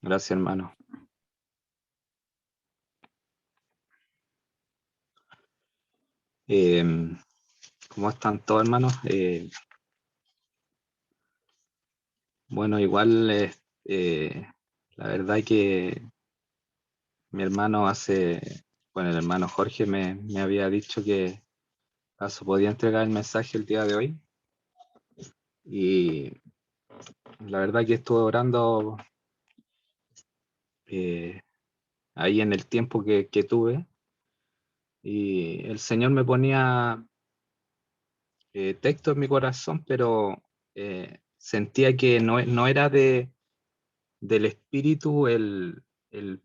Gracias, hermano. Eh, ¿Cómo están todos, hermanos? Bueno, igual, la verdad que mi hermano bueno, el hermano Jorge me había dicho que acaso podía entregar el mensaje el día de hoy. Y la verdad que estuve orando eh, ahí en el tiempo que tuve. Y el Señor me ponía texto en mi corazón, pero sentía que no era del espíritu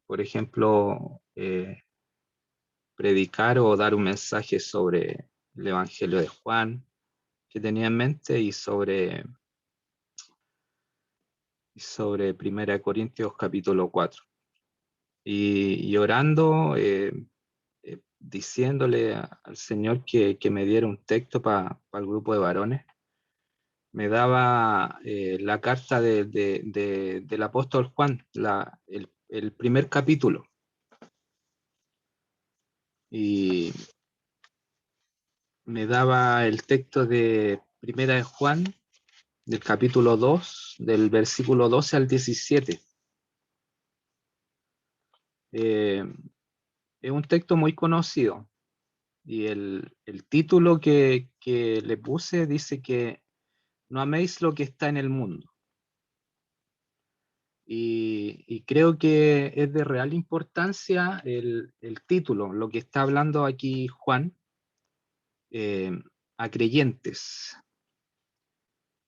por ejemplo, predicar o dar un mensaje sobre el Evangelio de Juan que tenía en mente y sobre Primera de Corintios capítulo 4. Y orando, diciéndole al Señor que me diera un texto para el grupo de varones, me daba la carta del apóstol Juan, el primer capítulo. Y me daba el texto de Primera de Juan, del capítulo 2 del versículo 12 al 17. Eh, es un texto muy conocido y el título que le puse dice que no améis lo que está en el mundo. Y creo que es de real importancia el título, lo que está hablando aquí Juan, eh, a creyentes.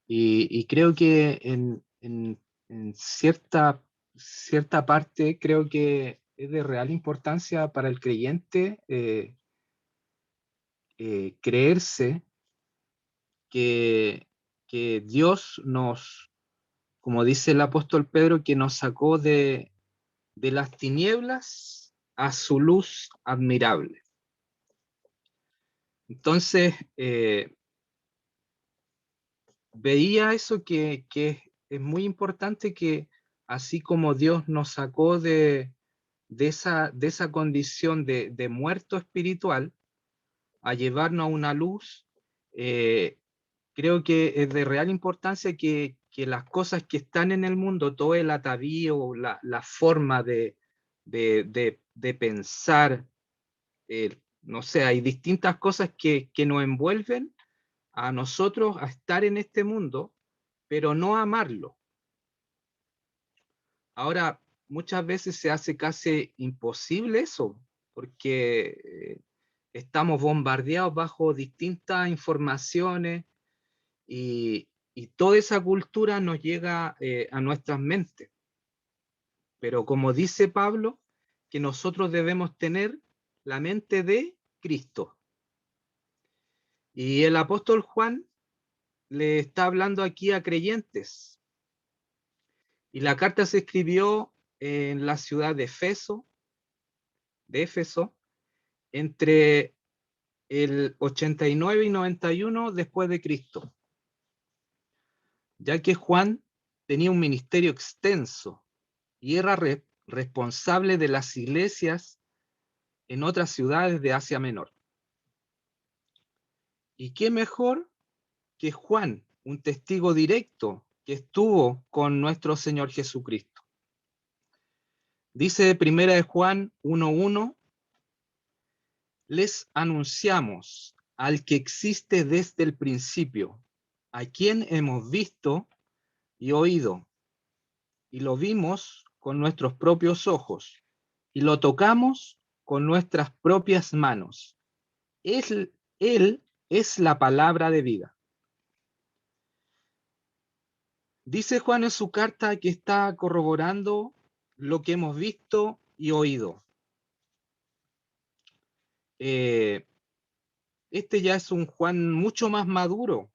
Y creo que en cierta parte creo que es de real importancia para el creyente creerse que, que Dios como dice el apóstol Pedro, que nos sacó de las tinieblas a su luz admirable. Entonces, veía eso que es muy importante, que así como Dios nos sacó de esa condición de muerto espiritual a llevarnos a una luz, eh, creo que es de real importancia que las cosas que están en el mundo, todo el atavío, la forma de pensar, no sé, hay distintas cosas que nos envuelven a nosotros a estar en este mundo, pero no amarlo. Ahora, muchas veces se hace casi imposible eso, porque estamos bombardeados bajo distintas informaciones y toda esa cultura nos llega a nuestras mentes. Pero como dice Pablo, que nosotros debemos tener la mente de Cristo. Y el apóstol Juan le está hablando aquí a creyentes. Y la carta se escribió en la ciudad de Éfeso, entre el 89 y 91 después de Cristo, ya que Juan tenía un ministerio extenso y era responsable de las iglesias en otras ciudades de Asia Menor. ¿Y qué mejor que Juan, un testigo directo que estuvo con nuestro Señor Jesucristo? Dice primera de Juan 1:1, les anunciamos al que existe desde el principio, a quien hemos visto y oído, y lo vimos con nuestros propios ojos, y lo tocamos con nuestras propias manos. Él es la palabra de vida. Dice Juan en su carta que está corroborando lo que hemos visto y oído. Este ya es un Juan mucho más maduro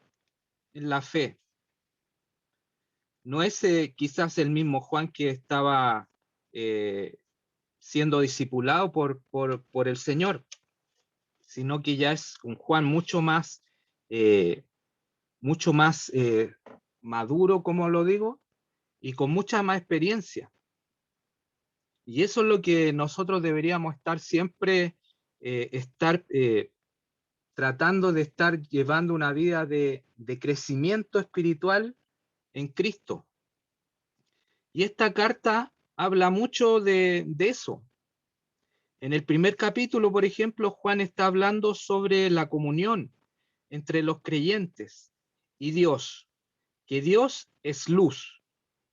en la fe. No es quizás el mismo Juan que estaba eh, siendo discipulado por el Señor, sino que ya es un Juan eh, mucho más maduro, como lo digo, y con mucha más experiencia. Y eso es lo que nosotros deberíamos estar siempre, tratando de estar llevando una vida de crecimiento espiritual en Cristo. Y esta carta habla mucho de eso. En el primer capítulo, por ejemplo, Juan está hablando sobre la comunión entre los creyentes y Dios, que Dios es luz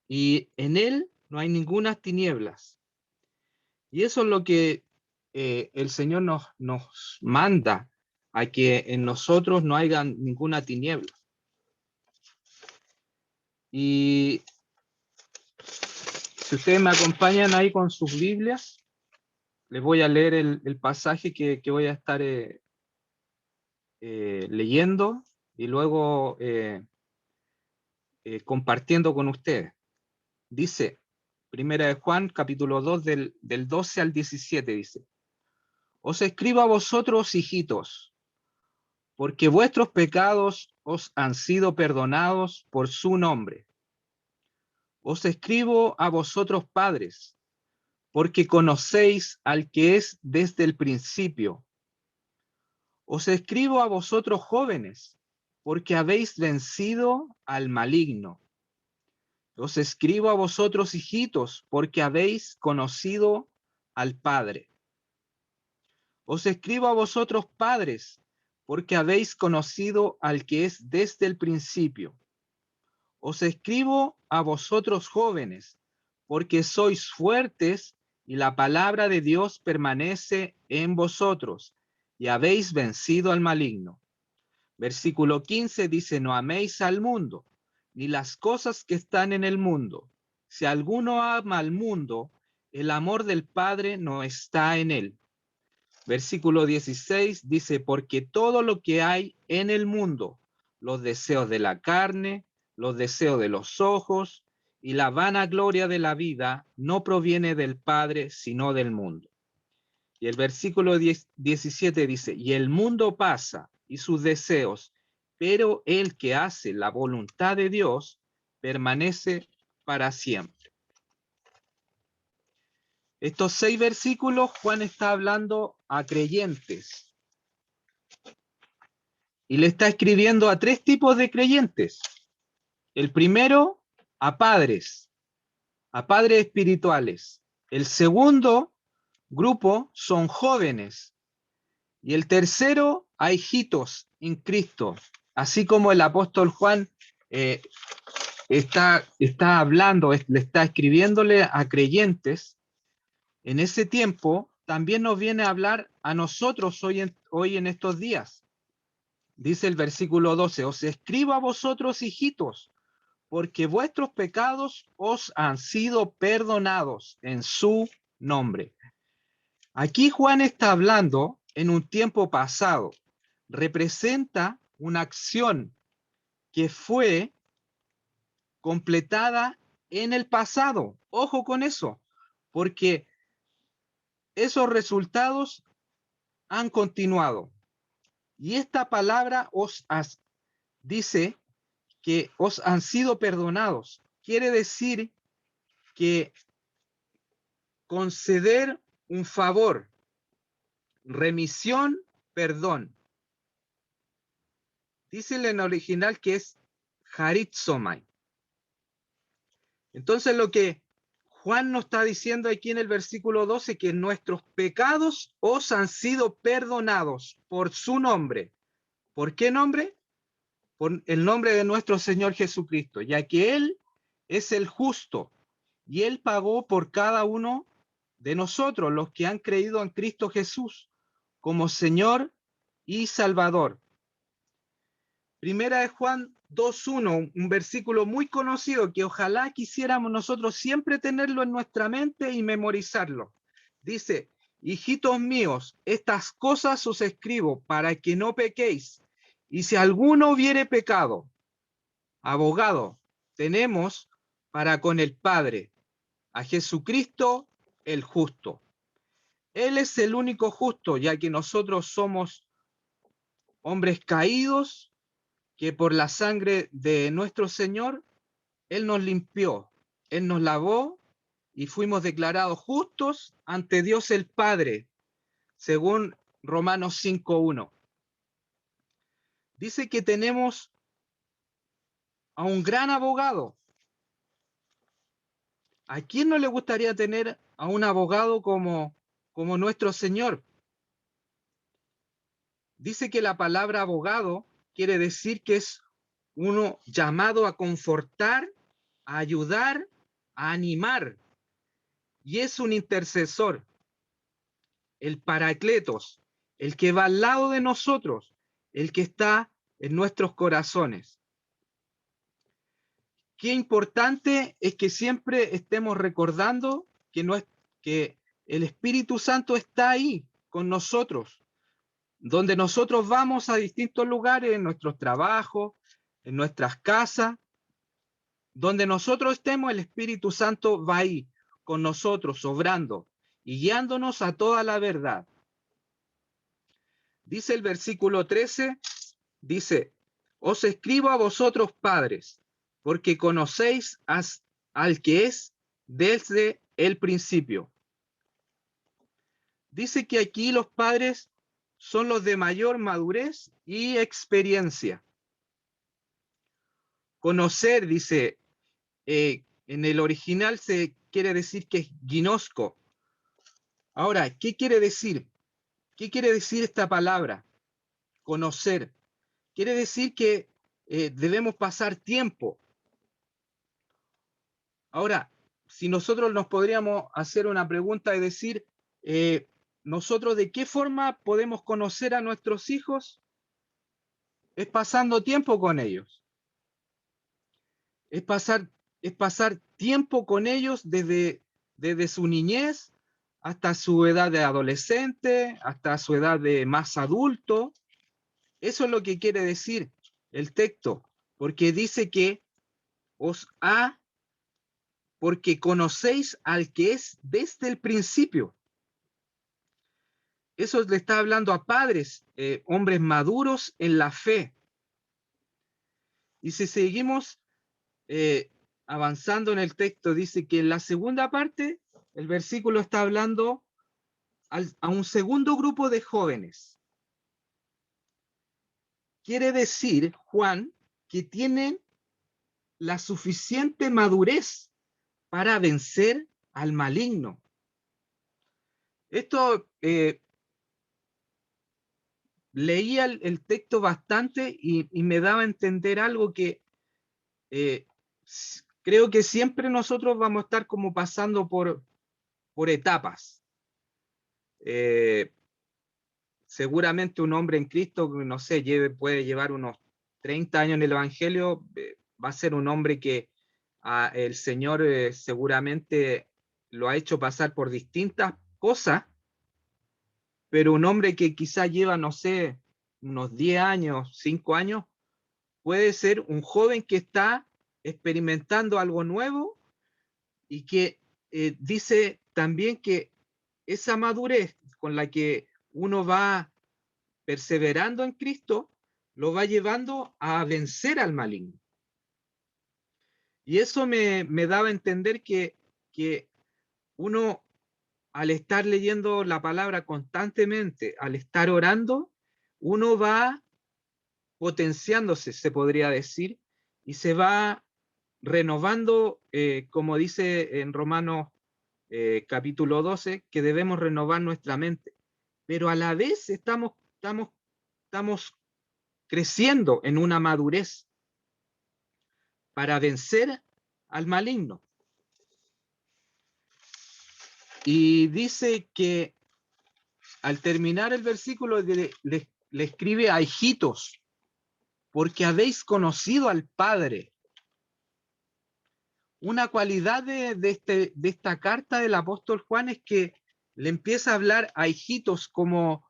y en él no hay ninguna tinieblas. Y eso es lo que el Señor nos manda, a que en nosotros no haya ninguna tiniebla. Y si ustedes me acompañan ahí con sus Biblias, les voy a leer el pasaje que voy a estar leyendo y luego compartiendo con ustedes. Dice, Primera de Juan, capítulo 2, del 12 al 17, dice: Os escribo a vosotros, hijitos, porque vuestros pecados os han sido perdonados por su nombre. Os escribo a vosotros, padres, porque conocéis al que es desde el principio. Os escribo a vosotros, jóvenes, porque habéis vencido al maligno. Os escribo a vosotros, hijitos, porque habéis conocido al Padre. Os escribo a vosotros, padres, porque habéis conocido al que es desde el principio. Os escribo a vosotros, jóvenes, porque sois fuertes y la palabra de Dios permanece en vosotros y habéis vencido al maligno. Versículo 15 dice: no améis al mundo, ni las cosas que están en el mundo. Si alguno ama al mundo, el amor del Padre no está en él. Versículo 16 dice: porque todo lo que hay en el mundo, los deseos de la carne, los deseos de los ojos y la vanagloria de la vida, no proviene del Padre, sino del mundo. Y el versículo 17 dice: y el mundo pasa y sus deseos, pero el que hace la voluntad de Dios permanece para siempre. Estos 6 versículos, Juan está hablando a creyentes y le está escribiendo a 3 tipos de creyentes. El primero, a padres espirituales. El segundo grupo son jóvenes. Y el tercero, a hijitos en Cristo. Así como el apóstol Juan está hablando, le está escribiéndole a creyentes, en ese tiempo también nos viene a hablar a nosotros hoy en estos días. Dice el versículo 12: os escribo a vosotros, hijitos, porque vuestros pecados os han sido perdonados en su nombre. Aquí Juan está hablando en un tiempo pasado. Representa una acción que fue completada en el pasado. Ojo con eso, porque esos resultados han continuado. Y esta palabra dice que os han sido perdonados. Quiere decir que conceder un favor, remisión, perdón. Dice en original que es haritzomai. Entonces lo que Juan nos está diciendo aquí en el versículo 12, que nuestros pecados os han sido perdonados por su nombre. ¿Por qué nombre? Por el nombre de nuestro Señor Jesucristo, ya que Él es el justo y Él pagó por cada uno de nosotros, los que han creído en Cristo Jesús, como Señor y Salvador. Primera de Juan 2:1, un versículo muy conocido que ojalá quisiéramos nosotros siempre tenerlo en nuestra mente y memorizarlo. Dice: hijitos míos, estas cosas os escribo para que no pequéis. Y si alguno hubiere pecado, abogado tenemos para con el Padre, a Jesucristo el justo. Él es el único justo, ya que nosotros somos hombres caídos, que por la sangre de nuestro Señor, Él nos limpió, Él nos lavó y fuimos declarados justos ante Dios el Padre, según Romanos 5:1. Dice que tenemos a un gran abogado. ¿A quién no le gustaría tener a un abogado como nuestro Señor? Dice que la palabra abogado quiere decir que es uno llamado a confortar, a ayudar, a animar. Y es un intercesor, el paracletos, el que va al lado de nosotros, el que está en nuestros corazones. Qué importante es que siempre estemos recordando que el Espíritu Santo está ahí con nosotros, donde nosotros vamos a distintos lugares, en nuestros trabajos, en nuestras casas, donde nosotros estemos, el Espíritu Santo va ahí con nosotros, obrando y guiándonos a toda la verdad. Dice el versículo 13, dice, os escribo a vosotros padres, porque conocéis al que es desde el principio. Dice que aquí los padres son los de mayor madurez y experiencia. Conocer, dice, en el original se quiere decir que es ginosco. Ahora, ¿qué quiere decir? ¿Qué quiere decir esta palabra? Conocer. Quiere decir que debemos pasar tiempo. Ahora, si nosotros nos podríamos hacer una pregunta y decir, ¿nosotros de qué forma podemos conocer a nuestros hijos? Es pasando tiempo con ellos. Es pasar tiempo con ellos desde su niñez hasta su edad de adolescente, hasta su edad de más adulto. Eso es lo que quiere decir el texto, porque dice que porque conocéis al que es desde el principio. Eso le está hablando a padres, hombres maduros en la fe. Y si seguimos avanzando en el texto, dice que en la segunda parte, el versículo está hablando a un segundo grupo de jóvenes. Quiere decir, Juan, que tienen la suficiente madurez para vencer al maligno. Esto leía el texto bastante y me daba a entender algo que creo que siempre nosotros vamos a estar como pasando por etapas. Seguramente un hombre en Cristo, no sé, puede llevar unos 30 años en el Evangelio, va a ser un hombre que el Señor seguramente lo ha hecho pasar por distintas cosas, pero un hombre que quizá lleva, no sé, unos 10 años, 5 años, puede ser un joven que está experimentando algo nuevo y que dice también que esa madurez con la que uno va perseverando en Cristo lo va llevando a vencer al maligno. Y eso me daba a entender que uno, al estar leyendo la palabra constantemente, al estar orando, uno va potenciándose, se podría decir, y se va renovando, como dice en Romanos capítulo 12, que debemos renovar nuestra mente. Pero a la vez estamos creciendo en una madurez para vencer al maligno. Y dice que al terminar el versículo le escribe a hijitos, porque habéis conocido al Padre. Una cualidad de esta carta del apóstol Juan es que le empieza a hablar a hijitos como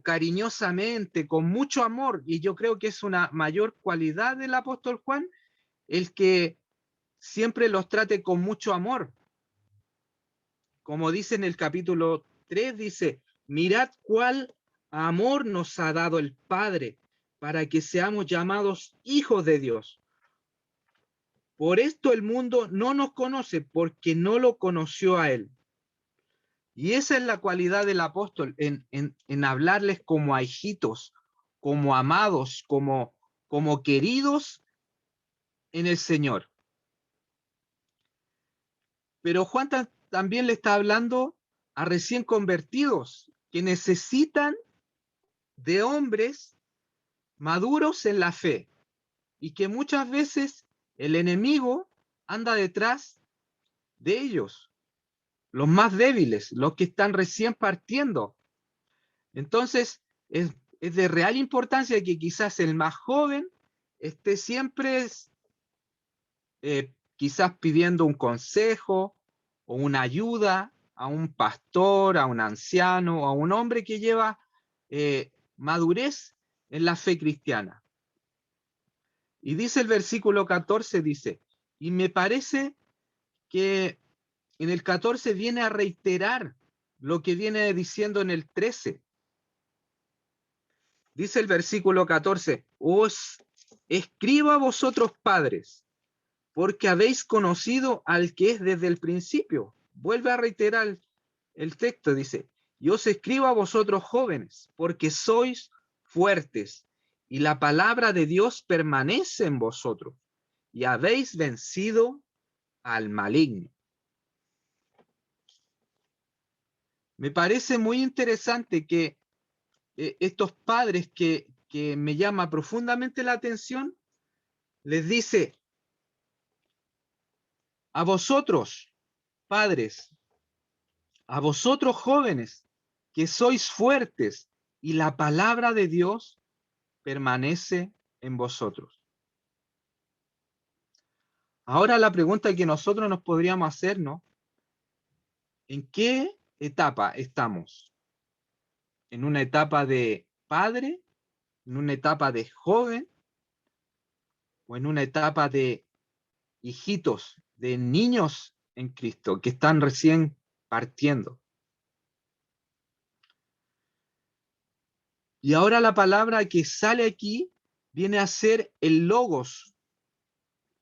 cariñosamente, con mucho amor, y yo creo que es una mayor cualidad del apóstol Juan, el que siempre los trate con mucho amor. Como dice en el capítulo 3, dice, mirad cuál amor nos ha dado el Padre para que seamos llamados hijos de Dios. Por esto el mundo no nos conoce, porque no lo conoció a él. Y esa es la cualidad del apóstol, en hablarles como a hijitos, como amados, como queridos en el Señor. Pero Juan también le está hablando a recién convertidos que necesitan de hombres maduros en la fe y que muchas veces el enemigo anda detrás de ellos, los más débiles, los que están recién partiendo. Entonces, es de real importancia que quizás el más joven esté siempre quizás pidiendo un consejo o una ayuda a un pastor, a un anciano o a un hombre que lleva madurez en la fe cristiana. Y dice el versículo 14, dice, y me parece que en el 14 viene a reiterar lo que viene diciendo en el 13. Dice el versículo 14, os escribo a vosotros padres, porque habéis conocido al que es desde el principio. Vuelve a reiterar el texto, dice, y os escribo a vosotros jóvenes, porque sois fuertes, y la palabra de Dios permanece en vosotros, y habéis vencido al maligno. Me parece muy interesante que estos padres que me llama profundamente la atención, les dice, a vosotros, padres, a vosotros jóvenes, que sois fuertes y la palabra de Dios permanece en vosotros. Ahora la pregunta que nosotros nos podríamos hacer, ¿no? ¿En qué etapa estamos? ¿En una etapa de padre? ¿En una etapa de joven? ¿O en una etapa de hijitos, de niños en Cristo que están recién partiendo? Y ahora la palabra que sale aquí viene a ser el logos,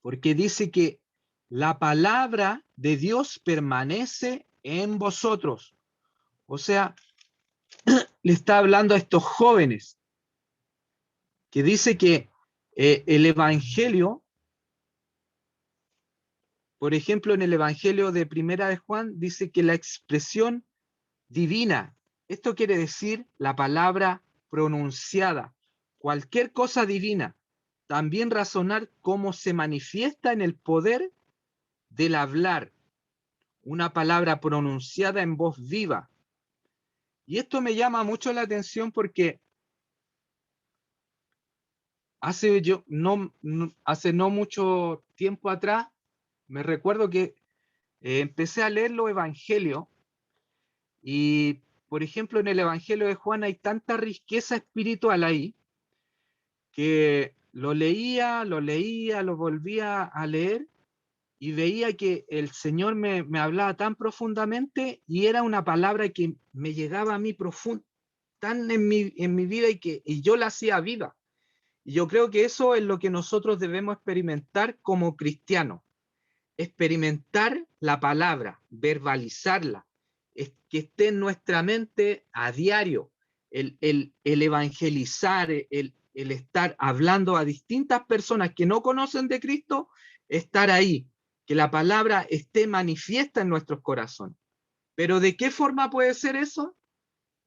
porque dice que la palabra de Dios permanece en vosotros. O sea, le está hablando a estos jóvenes, que dice que el Evangelio, por ejemplo, en el Evangelio de Primera de Juan, dice que la expresión divina, esto quiere decir la palabra pronunciada, cualquier cosa divina, también razonar cómo se manifiesta en el poder del hablar, una palabra pronunciada en voz viva. Y esto me llama mucho la atención porque hace no mucho tiempo atrás, me recuerdo que empecé a leer los evangelios y, por ejemplo, en el Evangelio de Juan hay tanta riqueza espiritual ahí que lo volvía a leer y veía que el Señor me hablaba tan profundamente y era una palabra que me llegaba a mí tan en mi vida y yo la hacía viva. Y yo creo que eso es lo que nosotros debemos experimentar como cristianos. Experimentar la palabra, verbalizarla, que esté en nuestra mente a diario, el evangelizar, el estar hablando a distintas personas que no conocen de Cristo, estar ahí, que la palabra esté manifiesta en nuestros corazones. Pero ¿de qué forma puede ser eso?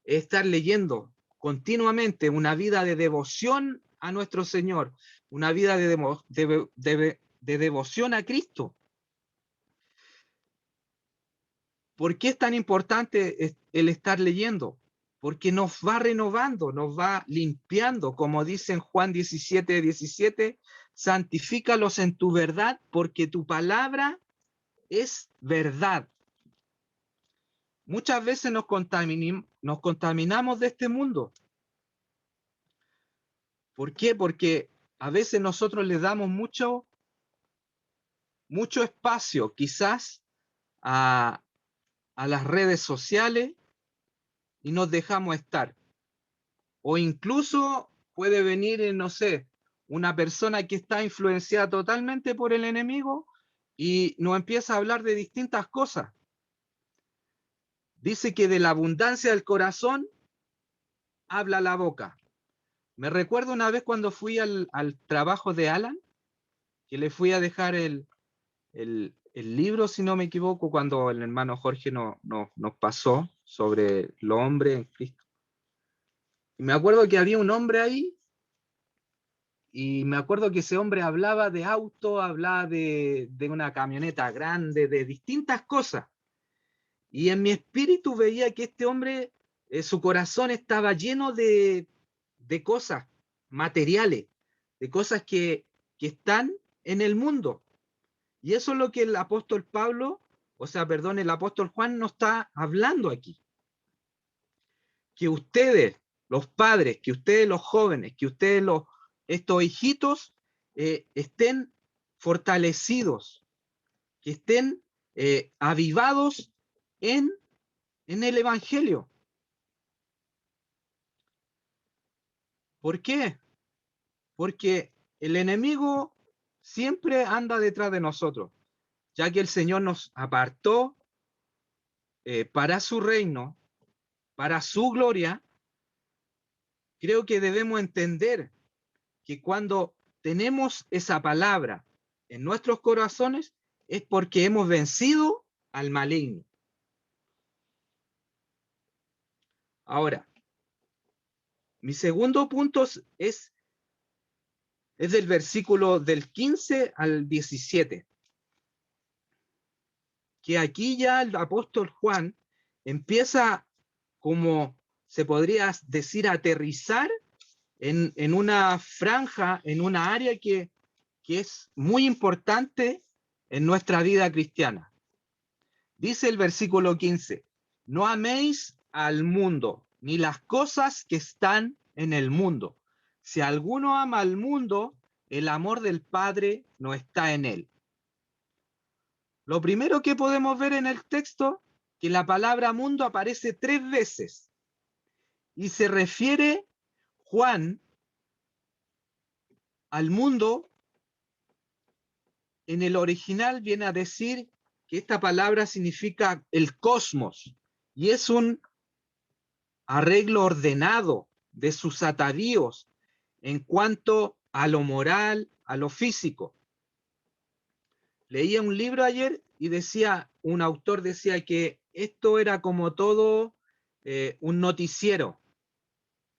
Estar leyendo continuamente una vida de devoción a nuestro Señor, una vida de devoción a Cristo. ¿Por qué es tan importante el estar leyendo? Porque nos va renovando, nos va limpiando, como dice en Juan 17:17, santifícalos en tu verdad, porque tu palabra es verdad. Muchas veces nos contaminamos de este mundo. ¿Por qué? Porque a veces nosotros le damos mucho espacio, quizás, a las redes sociales y nos dejamos estar. O incluso puede venir, no sé, una persona que está influenciada totalmente por el enemigo y nos empieza a hablar de distintas cosas. Dice que de la abundancia del corazón habla la boca. Me recuerdo una vez cuando fui al trabajo de Alan, que le fui a dejar el libro, si no me equivoco, cuando el hermano Jorge nos pasó sobre el hombre en Cristo. Y me acuerdo que había un hombre ahí, y me acuerdo que ese hombre hablaba de auto, hablaba de una camioneta grande, de distintas cosas. Y en mi espíritu veía que este hombre, su corazón estaba lleno de cosas materiales, de cosas que están en el mundo. Y eso es lo que el apóstol Pablo, el apóstol Juan nos está hablando aquí. Que ustedes, los padres, que ustedes, los jóvenes, que ustedes, estos hijitos, estén fortalecidos, que estén avivados en el Evangelio. ¿Por qué? Porque el enemigo siempre anda detrás de nosotros, ya que el Señor nos apartó para su reino, para su gloria. Creo que debemos entender que cuando tenemos esa palabra en nuestros corazones es porque hemos vencido al maligno. Ahora, mi segundo punto es del versículo del 15 al 17, que aquí ya el apóstol Juan empieza, como se podría decir, a aterrizar en una franja, en una área que es muy importante en nuestra vida cristiana. Dice el versículo 15, no améis al mundo, ni las cosas que están en el mundo. Si alguno ama al mundo, el amor del Padre no está en él. Lo primero que podemos ver en el texto, que la palabra mundo aparece 3 veces y se refiere Juan al mundo. En el original viene a decir que esta palabra significa el cosmos y es un arreglo ordenado de sus atavíos en cuanto a lo moral, a lo físico. Leía un libro ayer y un autor decía que esto era como todo un noticiero.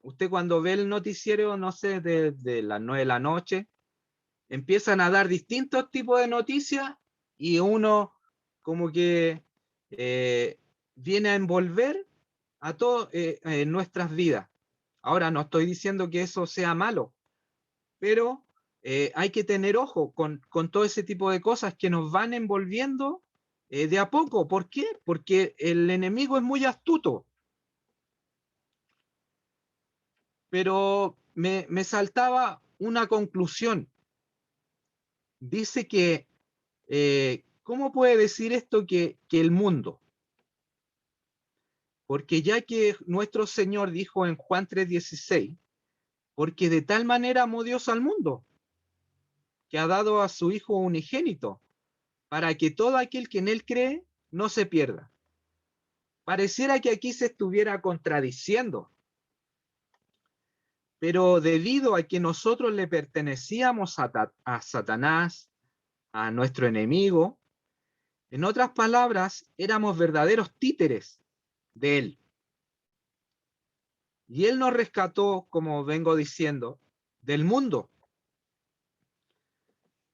Usted cuando ve el noticiero, no sé, de las 9 de la noche, empiezan a dar distintos tipos de noticias y uno como que viene a envolver a todos en nuestras vidas. Ahora, no estoy diciendo que eso sea malo, pero hay que tener ojo con todo ese tipo de cosas que nos van envolviendo de a poco. ¿Por qué? Porque el enemigo es muy astuto. Pero me saltaba una conclusión. Dice que, ¿cómo puede decir esto que el mundo? Porque ya que nuestro Señor dijo en Juan 3:16, porque de tal manera amó Dios al mundo, que ha dado a su Hijo unigénito, para que todo aquel que en él cree no se pierda. Pareciera que aquí se estuviera contradiciendo, pero debido a que nosotros le pertenecíamos a Satanás, a nuestro enemigo, en otras palabras, éramos verdaderos títeres de él. Y él nos rescató, como vengo diciendo, del mundo,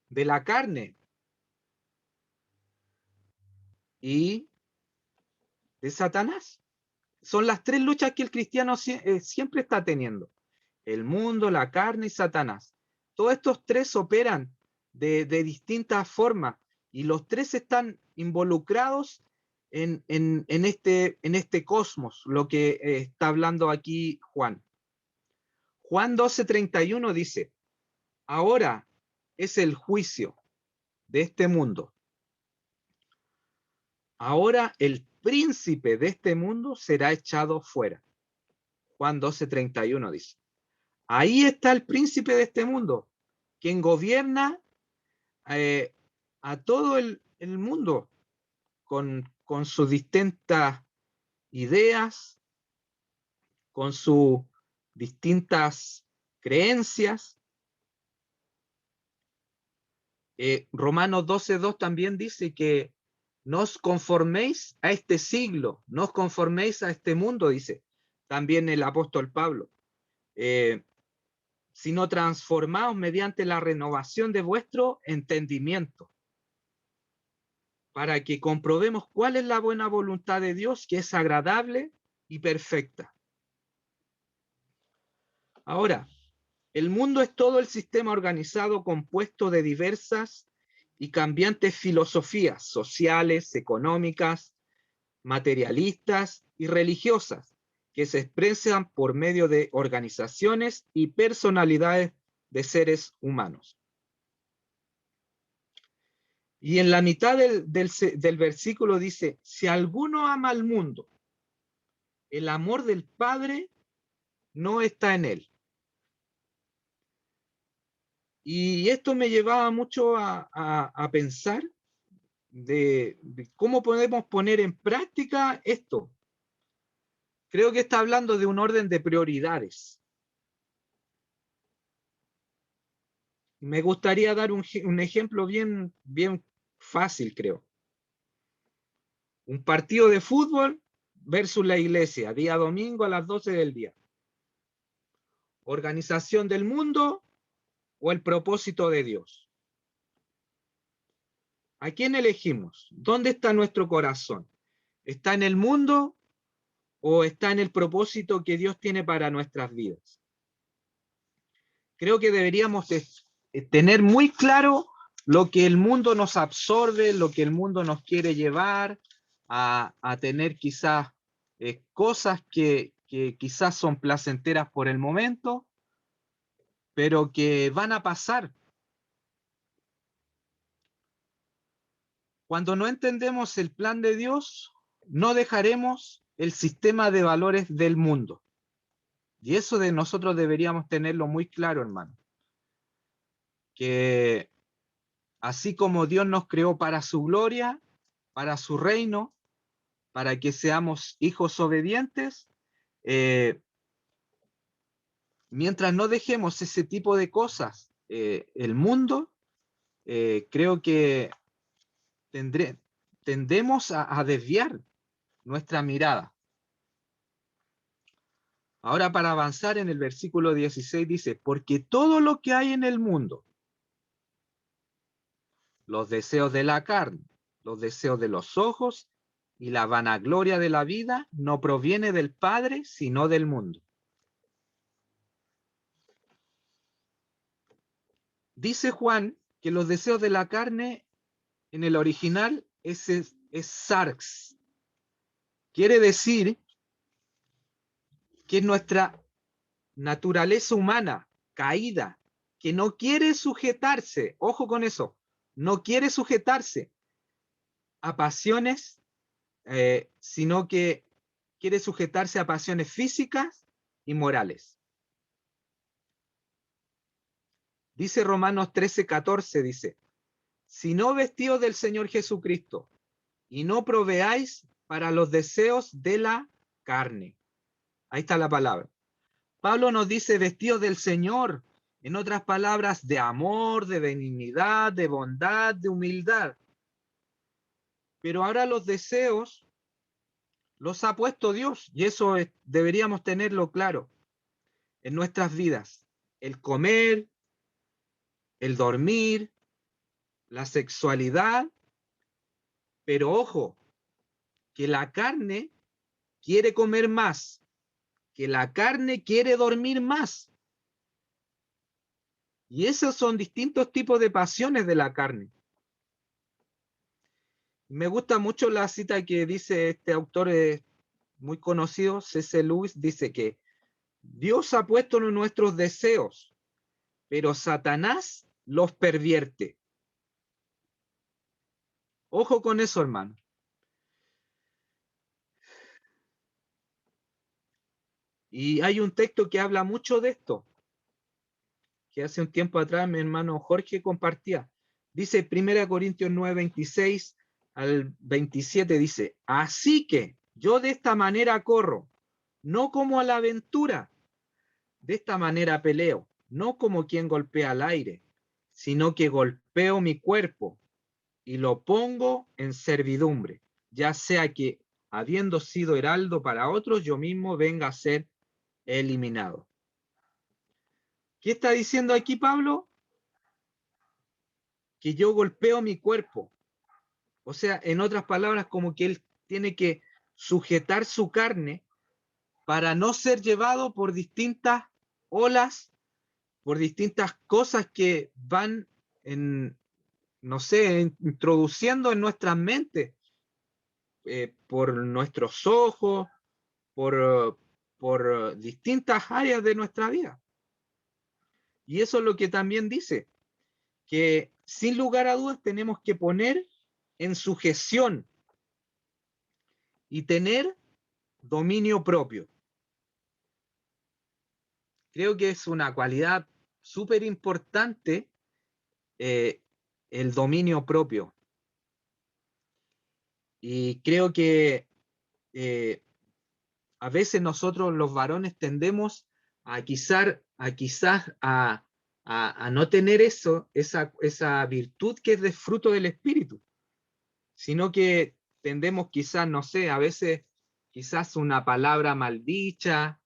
de la carne y de Satanás. Son las 3 luchas que el cristiano siempre está teniendo. El mundo, la carne y Satanás. Todos estos 3 operan de distintas formas y los 3 están involucrados en este cosmos, lo que está hablando aquí Juan. Juan 12:31 dice, ahora es el juicio de este mundo. Ahora el príncipe de este mundo será echado fuera. Juan 12:31 dice. Ahí está el príncipe de este mundo. quien gobierna a todo el mundo con sus distintas ideas, con sus distintas creencias. Romanos 12:2 también dice que no os conforméis a este siglo, no os conforméis a este mundo, dice también el apóstol Pablo, sino transformaos mediante la renovación de vuestro entendimiento, para que comprobemos cuál es la buena voluntad de Dios, que es agradable y perfecta. Ahora, el mundo es todo el sistema organizado compuesto de diversas y cambiantes filosofías sociales, económicas, materialistas y religiosas, que se expresan por medio de organizaciones y personalidades de seres humanos. Y en la mitad del versículo dice, si alguno ama al mundo, el amor del Padre no está en él. Y esto me llevaba mucho a pensar de cómo podemos poner en práctica esto. Creo que está hablando de un orden de prioridades. Me gustaría dar un ejemplo bien fácil, creo. Un partido de fútbol versus la iglesia, día domingo a las 12 del día. Organización del mundo o el propósito de Dios. ¿A quién elegimos? ¿Dónde está nuestro corazón? ¿Está en el mundo o está en el propósito que Dios tiene para nuestras vidas? Creo que deberíamos tener muy claro lo que el mundo nos absorbe, lo que el mundo nos quiere llevar a tener quizás cosas que quizás son placenteras por el momento, pero que van a pasar. Cuando no entendemos el plan de Dios, no dejaremos el sistema de valores del mundo. Y eso de nosotros deberíamos tenerlo muy claro, hermano. Que así como Dios nos creó para su gloria, para su reino, para que seamos hijos obedientes, mientras no dejemos ese tipo de cosas, el mundo, creo que tendemos a desviar nuestra mirada. Ahora, para avanzar en el versículo 16 dice, porque todo lo que hay en el mundo, los deseos de la carne, los deseos de los ojos y la vanagloria de la vida, no proviene del Padre, sino del mundo. Dice Juan que los deseos de la carne en el original es sarx. Quiere decir que es nuestra naturaleza humana caída, que no quiere sujetarse, ojo con eso, no quiere sujetarse a pasiones, sino que quiere sujetarse a pasiones físicas y morales. Dice Romanos 13:14, dice, si no vestidos del Señor Jesucristo y no proveáis para los deseos de la carne. Ahí está la palabra. Pablo nos dice vestidos del Señor, en otras palabras, de amor, de benignidad, de bondad, de humildad. Pero ahora los deseos los ha puesto Dios, y eso deberíamos tenerlo claro en nuestras vidas. El comer, el dormir, la sexualidad, pero ojo, que la carne quiere comer más, que la carne quiere dormir más. Y esos son distintos tipos de pasiones de la carne. Me gusta mucho la cita que dice este autor muy conocido, C.S. Lewis, dice que Dios ha puesto nuestros deseos, pero Satanás los pervierte. Ojo con eso, hermano. Y hay un texto que habla mucho de esto, que hace un tiempo atrás mi hermano Jorge compartía. Dice 1 Corintios 9, 26 al 27, dice, así que yo de esta manera corro, no como a la aventura, de esta manera peleo, no como quien golpea al aire, sino que golpeo mi cuerpo y lo pongo en servidumbre, ya sea que, habiendo sido heraldo para otros, yo mismo venga a ser eliminado. ¿Qué está diciendo aquí Pablo? Que yo golpeo mi cuerpo. O sea, en otras palabras, como que él tiene que sujetar su carne para no ser llevado por distintas olas, por distintas cosas que van en, no sé, introduciendo en nuestras mentes, por nuestros ojos, por distintas áreas de nuestra vida. Y eso es lo que también dice, que sin lugar a dudas tenemos que poner en sujeción y tener dominio propio. Creo que es una cualidad súper importante, el dominio propio. Y creo que a veces nosotros los varones tendemos a no tener esa virtud que es de fruto del espíritu, sino que tendemos quizás, no sé, a veces quizás una palabra maldicha,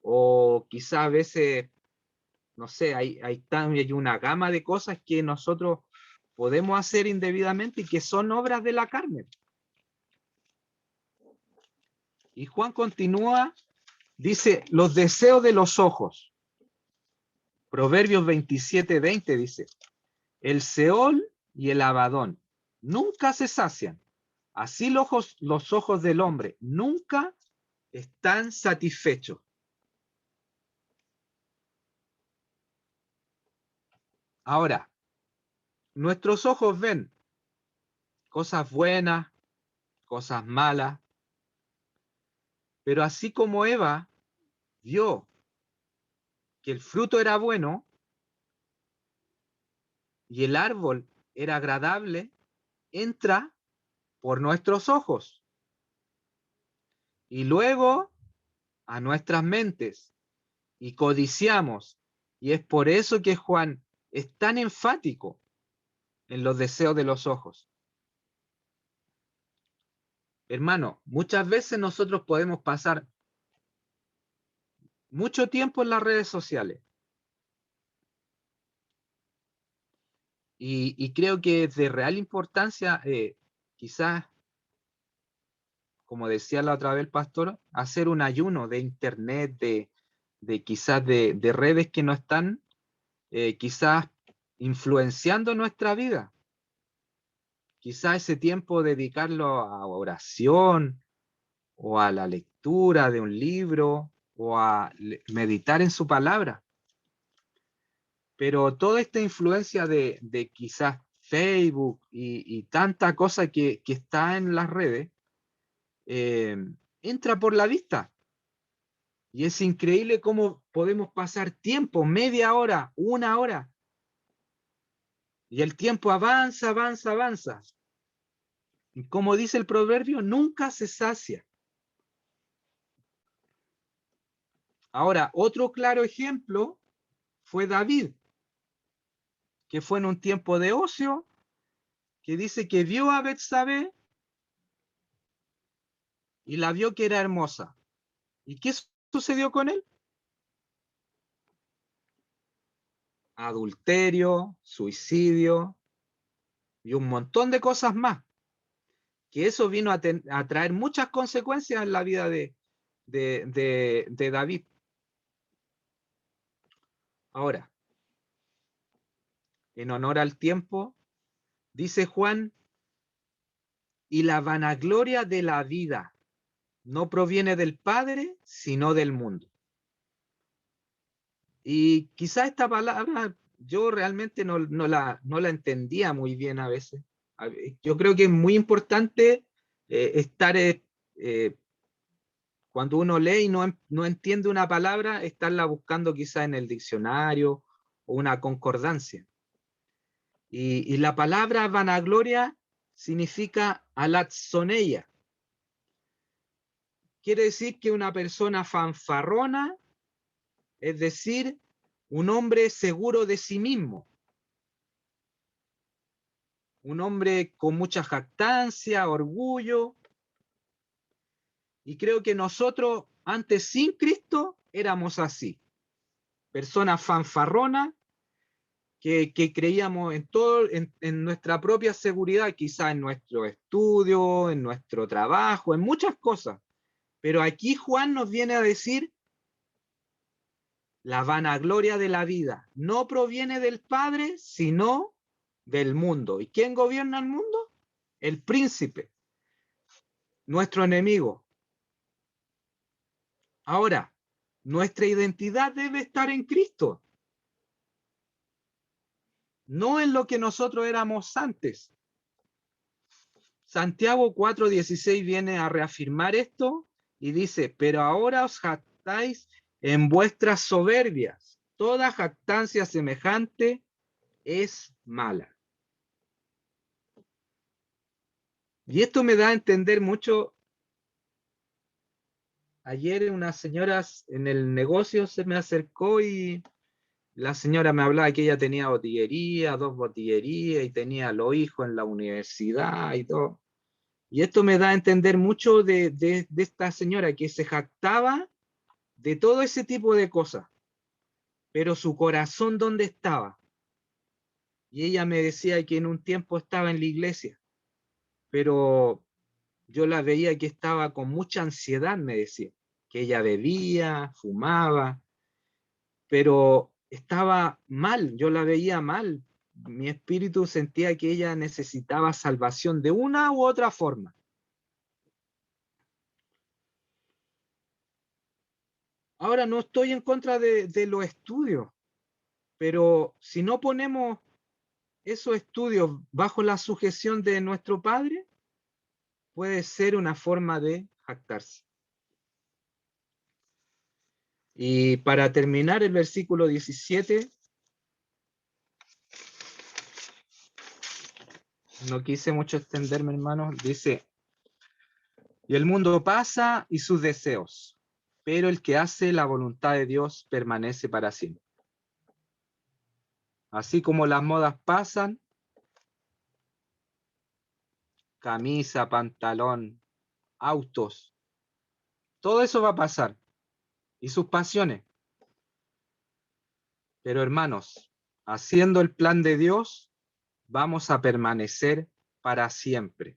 o quizás a veces, no sé, hay una gama de cosas que nosotros podemos hacer indebidamente y que son obras de la carne. Y Juan continúa, dice, los deseos de los ojos. Proverbios 27:20 dice, el Seol y el Abadón nunca se sacian. Así los ojos del hombre nunca están satisfechos. Ahora, nuestros ojos ven cosas buenas, cosas malas, pero así como Eva vio que el fruto era bueno y el árbol era agradable, entra por nuestros ojos y luego a nuestras mentes y codiciamos. Y es por eso que Juan es tan enfático en los deseos de los ojos. Hermano, muchas veces nosotros podemos pasar mucho tiempo en las redes sociales. Y creo que es de real importancia, quizás, como decía la otra vez el pastor, hacer un ayuno de internet, quizás de redes que no están quizás influenciando nuestra vida. Quizás ese tiempo dedicarlo a oración o a la lectura de un libro o a meditar en su palabra. Pero toda esta influencia de quizás Facebook y tanta cosa que está en las redes, entra por la vista. Y es increíble cómo podemos pasar tiempo, media hora, una hora. Y el tiempo avanza, avanza, avanza. Y como dice el proverbio, nunca se sacia. Ahora, otro claro ejemplo fue David, que fue en un tiempo de ocio, que dice que vio a Betsabé y la vio que era hermosa. ¿Y qué sucedió con él? Adulterio, suicidio y un montón de cosas más. Que eso vino a traer muchas consecuencias en la vida de David. Ahora, en honor al tiempo, dice Juan, y la vanagloria de la vida no proviene del Padre, sino del mundo. Y quizá esta palabra yo realmente no la entendía muy bien a veces. Yo creo que es muy importante estar, cuando uno lee y no entiende una palabra, estarla buscando quizá en el diccionario o una concordancia. Y la palabra vanagloria significa alatzoneia. Quiere decir que una persona fanfarrona, es decir, un hombre seguro de sí mismo, un hombre con mucha jactancia, orgullo, y creo que nosotros antes sin Cristo éramos así, personas fanfarronas que creíamos en todo, en nuestra propia seguridad, quizá en nuestro estudio, en nuestro trabajo, en muchas cosas. Pero aquí Juan nos viene a decir la vanagloria de la vida no proviene del Padre, sino del mundo. ¿Y quién gobierna el mundo? El príncipe, nuestro enemigo. Ahora, nuestra identidad debe estar en Cristo, no en lo que nosotros éramos antes. Santiago 4:16 viene a reafirmar esto y dice, pero ahora os jactáis en vuestras soberbias. Toda jactancia semejante es mala. Y esto me da a entender mucho. Ayer una señora en el negocio se me acercó y la señora me hablaba que ella tenía botillería, 2 botillerías y tenía los hijos en la universidad y todo. Y esto me da a entender mucho de esta señora que se jactaba de todo ese tipo de cosas, pero su corazón, ¿dónde estaba? Y ella me decía que en un tiempo estaba en la iglesia, pero yo la veía que estaba con mucha ansiedad, me decía, que ella bebía, fumaba, pero estaba mal, yo la veía mal. Mi espíritu sentía que ella necesitaba salvación de una u otra forma. Ahora no estoy en contra de los estudios, pero si no ponemos esos estudios bajo la sujeción de nuestro Padre, puede ser una forma de jactarse. Y para terminar el versículo 17, no quise mucho extenderme, hermanos, dice, y el mundo pasa y sus deseos, pero el que hace la voluntad de Dios permanece para siempre. Así como las modas pasan, camisa, pantalón, autos, todo eso va a pasar, y sus pasiones. Pero hermanos, haciendo el plan de Dios, vamos a permanecer para siempre.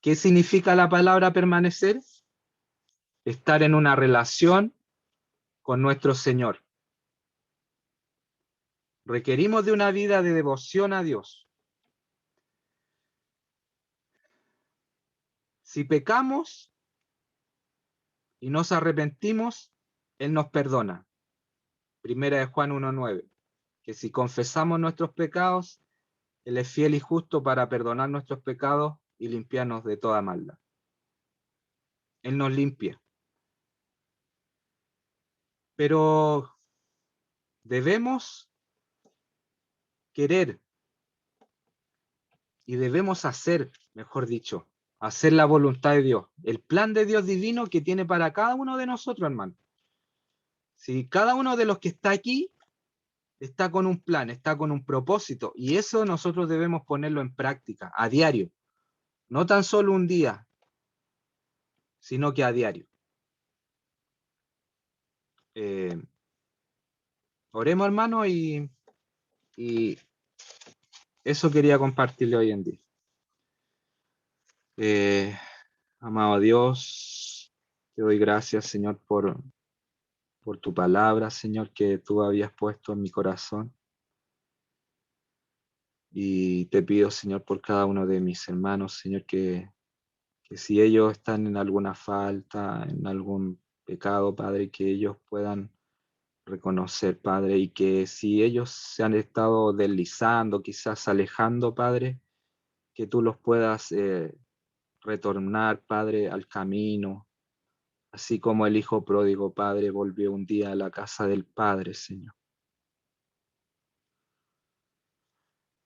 ¿Qué significa la palabra permanecer? Estar en una relación con nuestro Señor. Requerimos de una vida de devoción a Dios. Si pecamos y nos arrepentimos, Él nos perdona. Primera de Juan 1:9, que si confesamos nuestros pecados, Él es fiel y justo para perdonar nuestros pecados y limpiarnos de toda maldad. Él nos limpia. Pero debemos querer y debemos hacer, mejor dicho, hacer la voluntad de Dios, el plan de Dios divino que tiene para cada uno de nosotros, hermano. Si cada uno de los que está aquí está con un plan, está con un propósito, y eso nosotros debemos ponerlo en práctica, a diario, no tan solo un día, sino que a diario. Oremos, hermano, y eso quería compartirle hoy en día. Amado Dios, te doy gracias, Señor, por tu palabra, Señor, que tú habías puesto en mi corazón. Y te pido, Señor, por cada uno de mis hermanos, Señor, que si ellos están en alguna falta, en algún pecado, Padre, que ellos puedan reconocer, Padre, y que si ellos se han estado deslizando, quizás alejando, Padre, que tú los puedas retornar, Padre, al camino, así como el hijo pródigo, Padre, volvió un día a la casa del Padre, Señor.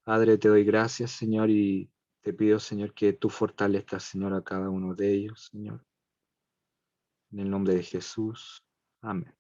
Padre, te doy gracias, Señor, y te pido, Señor, que tú fortalezcas, Señor, a cada uno de ellos, Señor. En el nombre de Jesús. Amén.